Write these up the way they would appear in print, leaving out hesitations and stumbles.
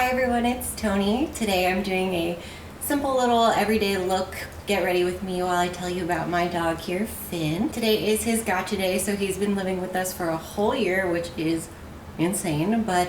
Hi everyone, it's Tony. Today I'm doing a simple little everyday look. Get ready with me while I tell you about my dog here, Finn. Today is his gotcha day, so he's been living with us for a whole year, which is insane. But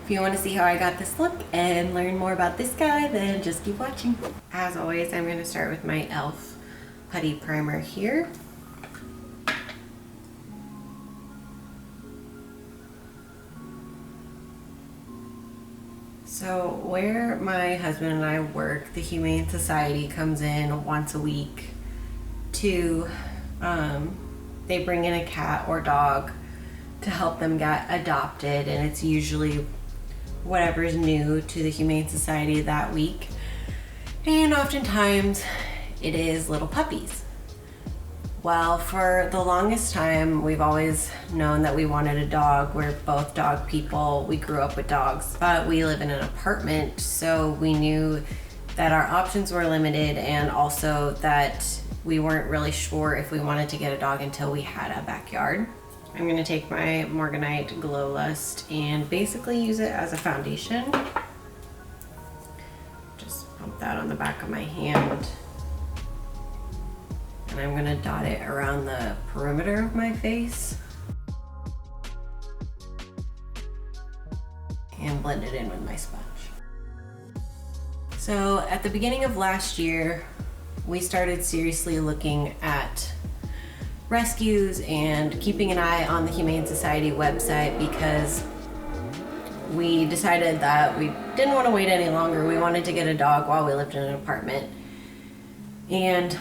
if you want to see how I got this look and learn more about this guy, then just keep watching. As always, I'm going to start with my e.l.f. putty primer here. So where my husband and I work, the Humane Society comes in once a week to, they bring in a cat or dog to help them get adopted, and it's usually whatever's new to the Humane Society that week. And oftentimes it is little puppies. Well, for the longest time, we've always known that we wanted a dog. We're both dog people. We grew up with dogs, but we live in an apartment, so we knew that our options were limited, and also that we weren't really sure if we wanted to get a dog until we had a backyard. I'm gonna take my Morganite Glow Lust and basically use it as a foundation. Just pump that on the back of my hand. And I'm gonna dot it around the perimeter of my face and blend it in with my sponge. So at the beginning of last year, we started seriously looking at rescues and keeping an eye on the Humane Society website because we decided that we didn't want to wait any longer. We wanted to get a dog while we lived in an apartment. And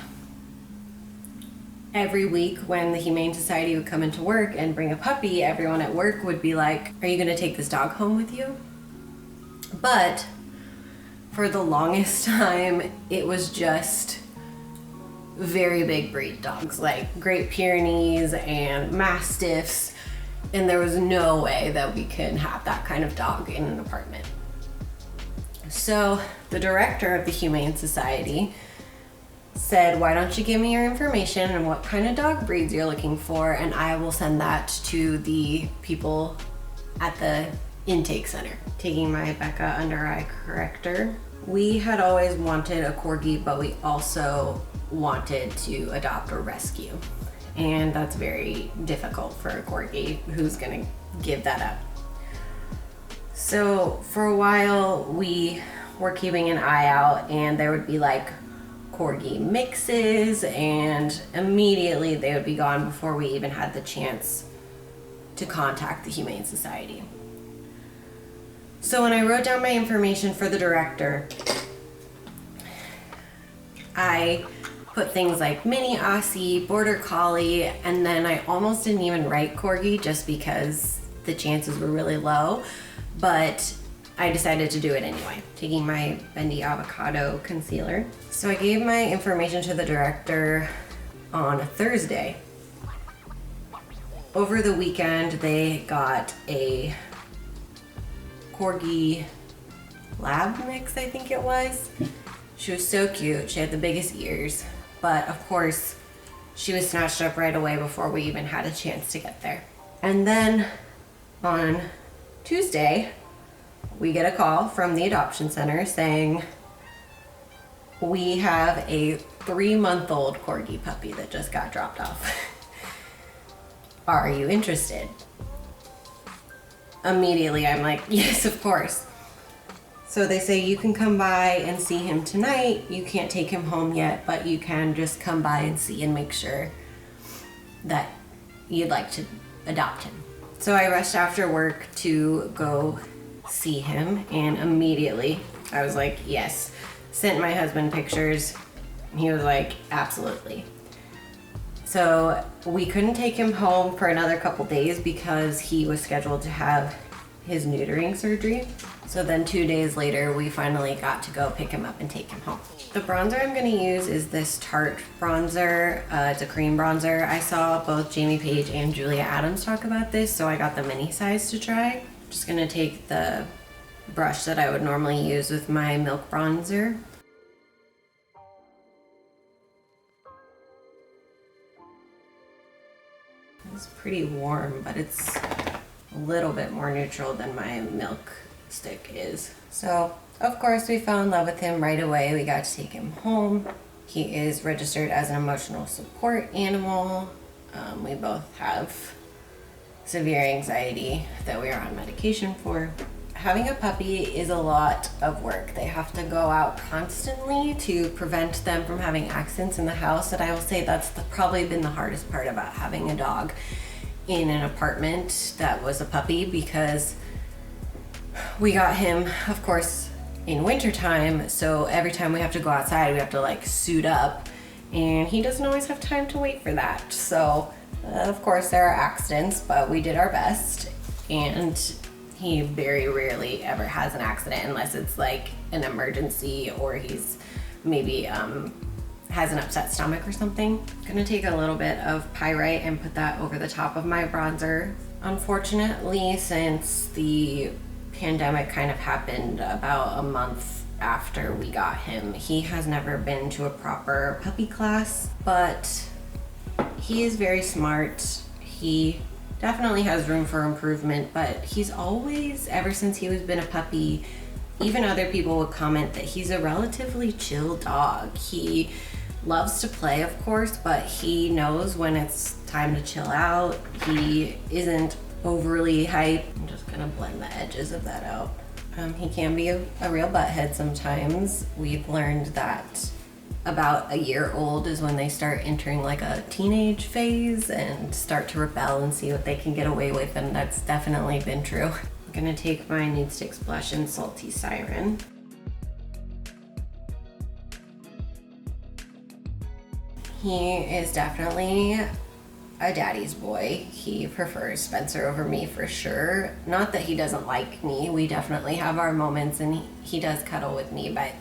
every week when the Humane Society would come into work and bring a puppy, everyone at work would be like, "Are you gonna take this dog home with you?" But for the longest time, it was just very big breed dogs, like Great Pyrenees and Mastiffs, and there was no way that we could have that kind of dog in an apartment. So the director of the Humane Society said, "Why don't you give me your information and what kind of dog breeds you're looking for, and I will send that to the people at the intake center." Taking my Becca under eye corrector. We had always wanted a corgi, but we also wanted to adopt or rescue. And that's very difficult for a corgi. Who's gonna give that up? So for a while we were keeping an eye out, and there would be like corgi mixes, and immediately they would be gone before we even had the chance to contact the Humane Society. So when I wrote down my information for the director, I put things like mini Aussie, border collie, and then I almost didn't even write corgi just because the chances were really low, but I decided to do it anyway, taking my Bendy Avocado concealer. So I gave my information to the director on a Thursday. Over the weekend, they got a corgi lab mix, I think it was. She was so cute. She had the biggest ears, but of course, she was snatched up right away before we even had a chance to get there. And then on Tuesday, we get a call from the adoption center saying, "We have a 3-month-old corgi puppy that just got dropped off. Are you interested?" Immediately I'm like, "Yes, of course." So they say, "You can come by and see him tonight. You can't take him home yet, but you can just come by and see and make sure that you'd like to adopt him." So I rushed after work to go see him, and immediately I was like, yes. Sent my husband pictures, and he was like, absolutely. So we couldn't take him home for another couple days because he was scheduled to have his neutering surgery. So then 2 days later, we finally got to go pick him up and take him home. The bronzer I'm gonna use is this Tarte bronzer. It's a cream bronzer. I saw both Jamie Page and Julia Adams talk about this, so I got the mini size to try. Just gonna take the brush that I would normally use with my Milk bronzer. It's pretty warm, but it's a little bit more neutral than my Milk stick is. So, of course, we fell in love with him right away. We got to take him home. He is registered as an emotional support animal. We both have severe anxiety that we are on medication for. Having a puppy is a lot of work. They have to go out constantly to prevent them from having accidents in the house, and I will say that's probably been the hardest part about having a dog in an apartment that was a puppy, because we got him, of course, in wintertime, so every time we have to go outside we have to like suit up, and he doesn't always have time to wait for that. So of course there are accidents, but we did our best, and he very rarely ever has an accident unless it's like an emergency or he's maybe has an upset stomach or something. I'm gonna take a little bit of pyrite and put that over the top of my bronzer. Unfortunately, since the pandemic kind of happened about a month after we got him, he has never been to a proper puppy class, but he is very smart. He definitely has room for improvement, but he's always, ever since he was been a puppy, even other people would comment that he's a relatively chill dog. He loves to play, of course, but he knows when it's time to chill out. He isn't overly hype. I'm just gonna blend the edges of that out. He can be a real butthead sometimes. We've learned that about a year old is when they start entering like a teenage phase and start to rebel and see what they can get away with, and that's definitely been true. I'm gonna take my Nude Sticks blush in Salty Siren. He is definitely a daddy's boy. He prefers Spencer over me for sure. Not that he doesn't like me. We definitely have our moments, and he does cuddle with me, but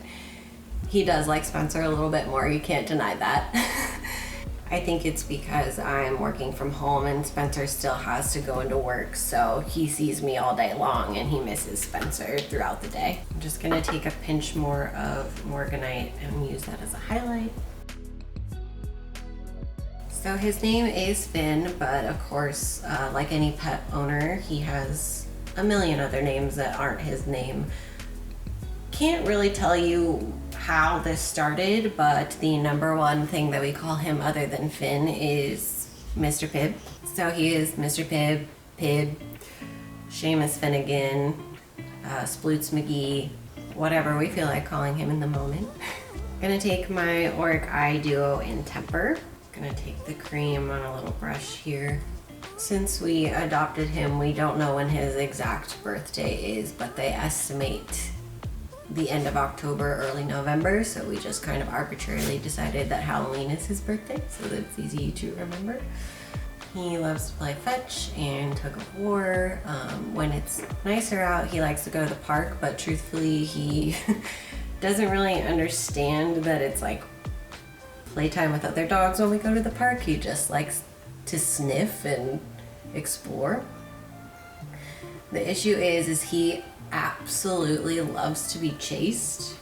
he does like Spencer a little bit more. You can't deny that. I think it's because I'm working from home and Spencer still has to go into work, so he sees me all day long and he misses Spencer throughout the day. I'm just gonna take a pinch more of Morganite and use that as a highlight. So his name is Finn, but of course, like any pet owner, he has a million other names that aren't his name. Can't really tell you how this started, but the number one thing that we call him other than Finn is Mr. Pibb. So he is Mr. Pibb, Pibb, Seamus Finnegan, Sploots McGee, whatever we feel like calling him in the moment. I'm gonna take my Auric Eye Duo in Temper. Gonna take the cream on a little brush here. Since we adopted him, we don't know when his exact birthday is, but they estimate the end of October, early November, so we just kind of arbitrarily decided that Halloween is his birthday, so that it's easy to remember. He loves to play fetch and tug of war. When it's nicer out, he likes to go to the park, but truthfully, he doesn't really understand that it's like playtime with other dogs when we go to the park. He just likes to sniff and explore. The issue is he absolutely loves to be chased,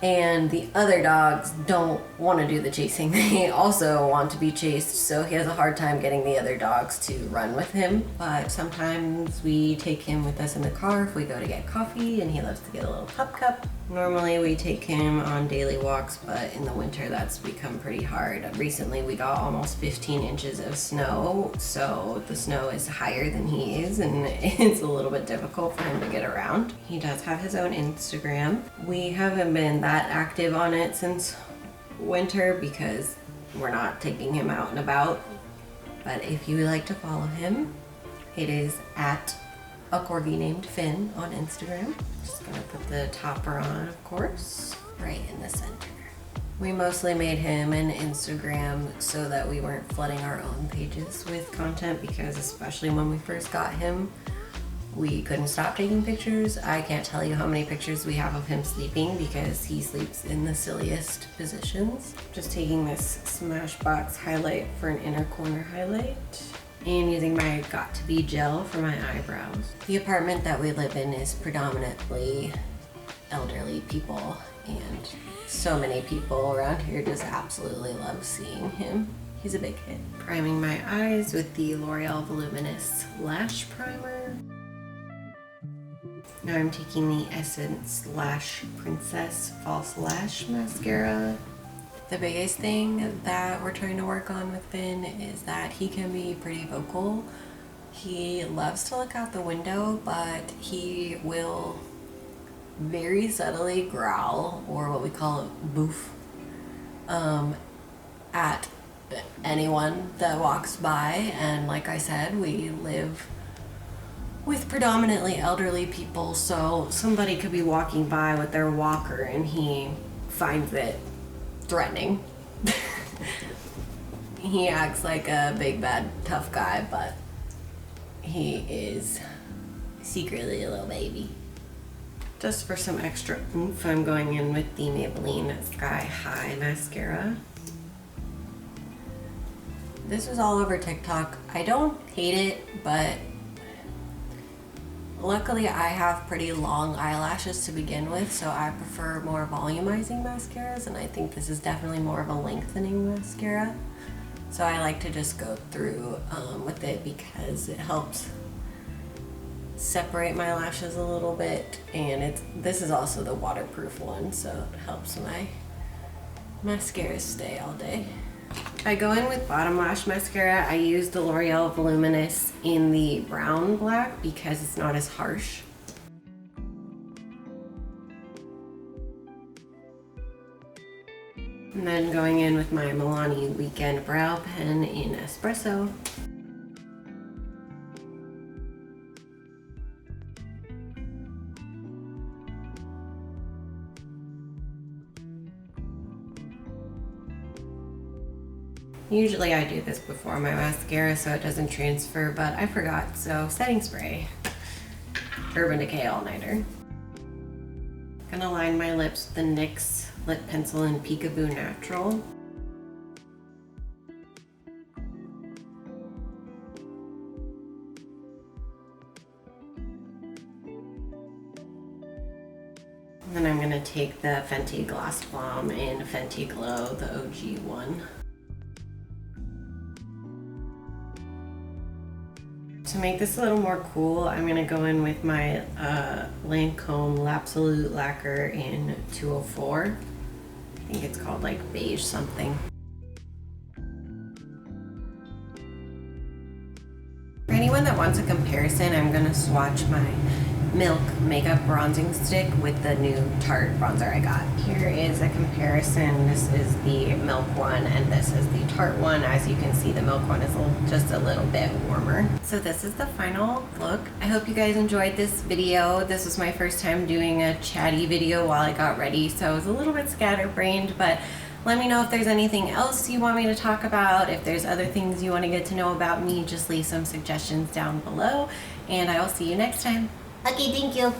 and the other dogs don't want to do the chasing. They also want to be chased, so he has a hard time getting the other dogs to run with him. But sometimes we take him with us in the car if we go to get coffee, and he loves to get a little pup cup. Normally we take him on daily walks, but in the winter that's become pretty hard. Recently we got almost 15 inches of snow, so the snow is higher than he is, and it's a little bit difficult for him to get around. He does have his own Instagram. We haven't been that active on it since winter because we're not taking him out and about, but if you would like to follow him, it is at a corgi named Finn on Instagram. Just gonna put the topper on, of course, right in the center. We mostly made him an Instagram so that we weren't flooding our own pages with content, because especially when we first got him, we couldn't stop taking pictures. I can't tell you how many pictures we have of him sleeping because he sleeps in the silliest positions. Just taking this Smashbox highlight for an inner corner highlight, and using my Got To Be gel for my eyebrows. The apartment that we live in is predominantly elderly people, and so many people around here just absolutely love seeing him. He's a big hit. Priming my eyes with the L'Oreal Voluminous Lash Primer. Now I'm taking the Essence Lash Princess False Lash Mascara. The biggest thing that we're trying to work on with Finn is that he can be pretty vocal. He loves to look out the window, but he will very subtly growl, or what we call boof, at anyone that walks by. And like I said, we live with predominantly elderly people, so somebody could be walking by with their walker and he finds it threatening. He acts like a big bad tough guy, but he is secretly a little baby. Just for some extra oomph, I'm going in with the Maybelline Sky High Mascara. This is all over TikTok. I don't hate it, but luckily I have pretty long eyelashes to begin with, so I prefer more volumizing mascaras, and I think this is definitely more of a lengthening mascara. So I like to just go through with it because it helps separate my lashes a little bit, and this is also the waterproof one, so it helps my mascaras stay all day. I go in with bottom lash mascara. I use the L'Oreal Voluminous in the brown black because it's not as harsh. And then going in with my Milani Weekend Brow Pen in Espresso. Usually I do this before my mascara so it doesn't transfer, but I forgot, so setting spray. Urban Decay All-Nighter. Gonna line my lips with the NYX Lip Pencil in Peekaboo Natural. And then I'm gonna take the Fenty Gloss Bomb in Fenty Glow, the OG one. To make this a little more cool, I'm going to go in with my Lancome L'Absolute Lacquer in 204. I think it's called like beige something. For anyone that wants a comparison, I'm going to swatch my Milk Makeup Bronzing Stick with the new Tarte bronzer I got. Here is a comparison. This is the Milk one and this is the Tarte one. As you can see, the Milk one is just a little bit warmer. So this is the final look. I hope you guys enjoyed this video. This was my first time doing a chatty video while I got ready, so I was a little bit scatterbrained, but let me know if there's anything else you want me to talk about. If there's other things you want to get to know about me, just leave some suggestions down below, and I will see you next time. Okay, thank you.